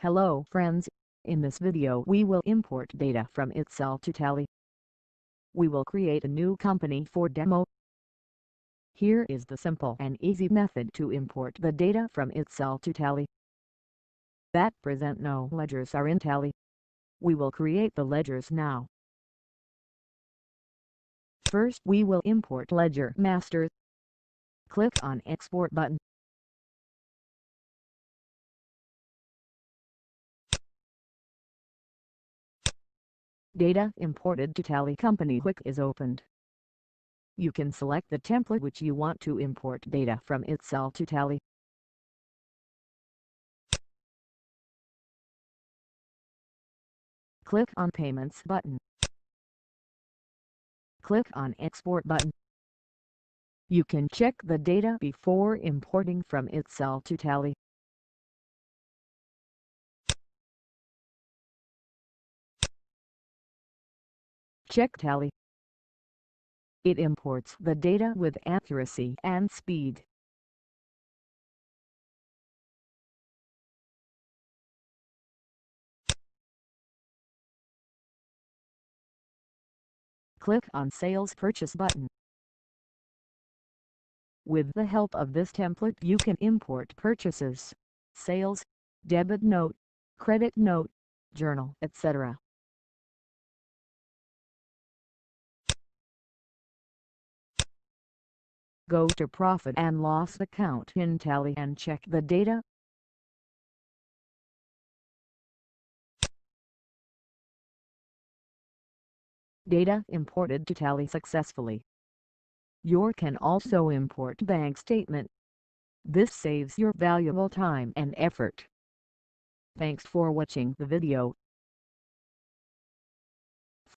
Hello friends, in this video we will import data from Excel to Tally. We will create a new company for demo. Here is the simple and easy method to import the data from Excel to Tally. That present no ledgers are in Tally. We will create the ledgers now. First we will import Ledger Master. Click on Export button. Data imported to Tally Company Quick is opened. You can select the template which you want to import data from Excel to Tally. Click on Payments button. Click on Export button. You can check the data before importing from Excel to Tally. Check Tally. It imports the data with accuracy and speed. Click on Sales Purchase button. With the help of this template you can import purchases, sales, debit note, credit note, journal, etc. Go to Profit and Loss account in Tally and check the data. Data imported to Tally successfully. You can also import bank statement. This saves your valuable time and effort. Thanks for watching the video.